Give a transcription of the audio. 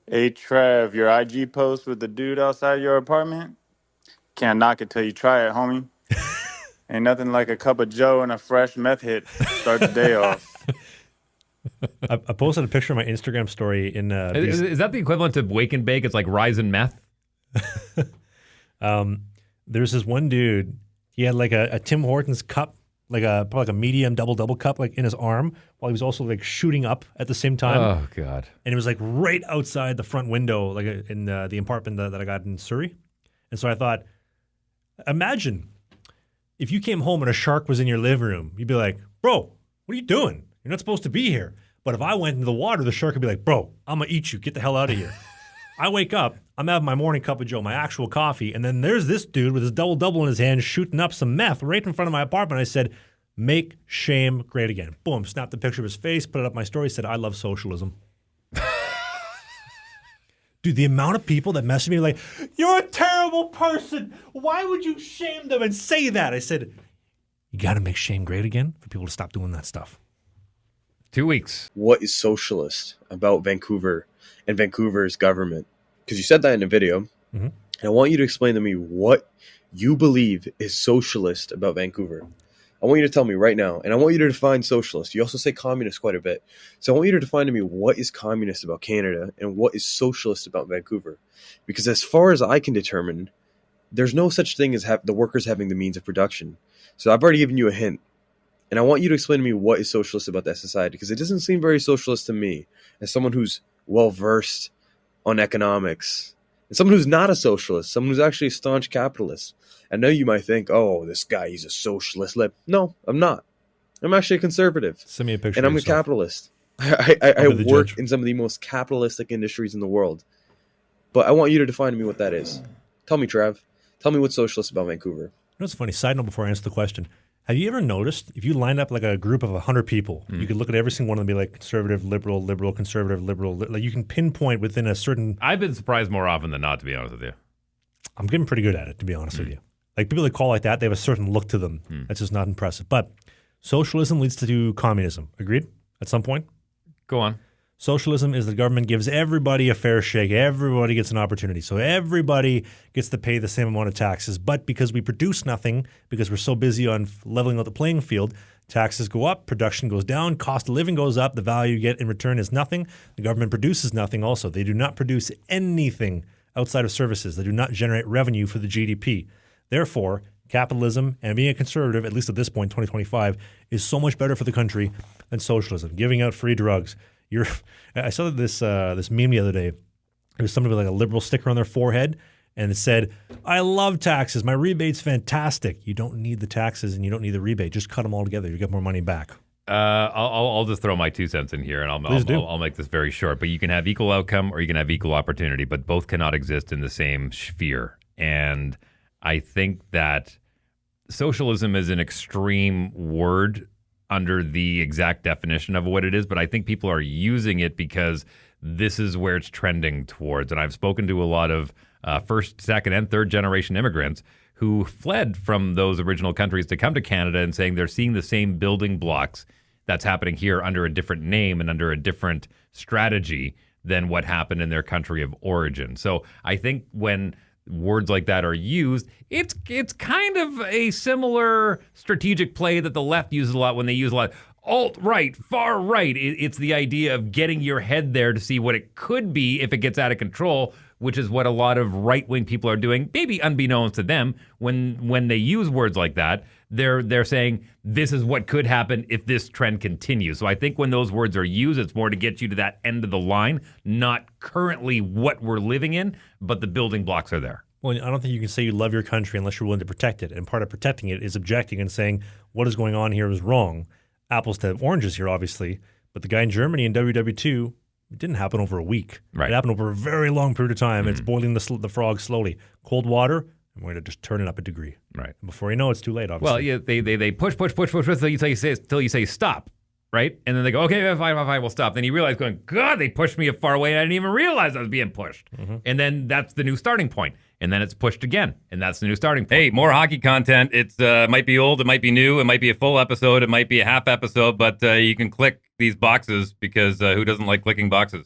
Hey Trev, your IG post with the dude outside your apartment? Can't knock it till you try it, homie. Ain't nothing like a cup of Joe and a fresh meth hit to start the day off. I posted a picture of my Instagram story in Is that the equivalent of wake and bake? It's like rise and meth. There's this one dude. He had like a Tim Hortons cup, probably like a medium double cup, like in his arm, while he was also like shooting up at the same time. Oh God! And it was like right outside the front window, like in the apartment that I got in Surrey. And so I thought, imagine if you came home and a shark was in your living room. You'd be like, "Bro, what are you doing? You're not supposed to be here." But if I went into the water, the shark would be like, "Bro, I'm gonna eat you. Get the hell out of here." I wake up, I'm having my morning cup of Joe, my actual coffee, and then there's this dude with his double in his hand shooting up some meth right in front of my apartment. I said, "Make shame great again." Boom, snapped the picture of his face, put it up my story, said, "I love socialism." Dude, the amount of people that message me like, "You're a terrible person. Why would you shame them and say that?" I said, you got to make shame great again for people to stop doing that stuff. 2 weeks. What is socialist about Vancouver and Vancouver's government? Because you said that in a video. Mm-hmm. And I want you to explain to me what you believe is socialist about Vancouver. I want you to tell me right now. And I want you to define socialist. You also say communist quite a bit. So I want you to define to me what is communist about Canada and what is socialist about Vancouver. Because as far as I can determine, there's no such thing as the workers having the means of production. So I've already given you a hint. And I want you to explain to me what is socialist about that society, because it doesn't seem very socialist to me as someone who's well-versed on economics and someone who's not a socialist, someone who's actually a staunch capitalist. I know you might think, oh, this guy, he's a socialist. No, I'm not. I'm actually a conservative. Send me a picture and I'm of yourself. a capitalist. I work judge. in some of the most capitalistic industries in the world. But I want you to define to me what that is. Tell me, Trav. Tell me what's socialist about Vancouver. You know what's funny? Side note before I answer the question. Have you ever noticed if you lined up like a group of 100 people, you could look at every single one of them and be like conservative, liberal, conservative, liberal. Like you can pinpoint within a certain. I've been surprised more often than not, to be honest with you. I'm getting pretty good at it, to be honest with you. Like people that call like that, they have a certain look to them. That's just not impressive. But socialism leads to communism. Agreed? At some point? Go on. Socialism is the government gives everybody a fair shake. Everybody gets an opportunity. So everybody gets to pay the same amount of taxes. But because we produce nothing, because we're so busy on leveling out the playing field, taxes go up, production goes down, cost of living goes up, the value you get in return is nothing. The government produces nothing also. They do not produce anything outside of services. They do not generate revenue for the GDP. Therefore, capitalism and being a conservative, at least at this point, 2025, is so much better for the country than socialism. Giving out free drugs. I saw this meme the other day. There was somebody with like a liberal sticker on their forehead, and it said, "I love taxes. My rebate's fantastic." You don't need the taxes and you don't need the rebate. Just cut them all together. You get more money back. I'll just throw my 2 cents in here, and I'll make this very short. But you can have equal outcome or you can have equal opportunity, but both cannot exist in the same sphere. And I think that socialism is an extreme word under the exact definition of what it is, but I think people are using it because this is where it's trending towards. And I've spoken to a lot of first, second, and third generation immigrants who fled from those original countries to come to Canada and saying they're seeing the same building blocks that's happening here under a different name and under a different strategy than what happened in their country of origin. So I think when words like that are used, it's kind of a similar strategic play that the left uses a lot when they use a lot alt-right, far-right. It's the idea of getting your head there to see what it could be if it gets out of control, which is what a lot of right-wing people are doing, maybe unbeknownst to them. When they use words like that, they're saying this is what could happen if this trend continues. So I think when those words are used, it's more to get you to that end of the line, not currently what we're living in, but the building blocks are there. Well, I don't think you can say you love your country unless you're willing to protect it. And part of protecting it is objecting and saying what is going on here is wrong. Apples to oranges here, obviously. But the guy in Germany in WW2, it didn't happen over a week. Right. It happened over a very long period of time. It's boiling the frog slowly. Cold water, I'm going to just turn it up a degree. Right. And before you know it, it's too late, obviously. Well, yeah, they push till you say stop. Right? And then they go, okay, fine, we'll stop. Then you realize God, they pushed me far away and I didn't even realize I was being pushed. And then that's the new starting point. And then it's pushed again. And that's the new starting point. Hey, more hockey content. It might be old, it might be new, it might be a full episode, it might be a half episode, but you can click these boxes because who doesn't like clicking boxes?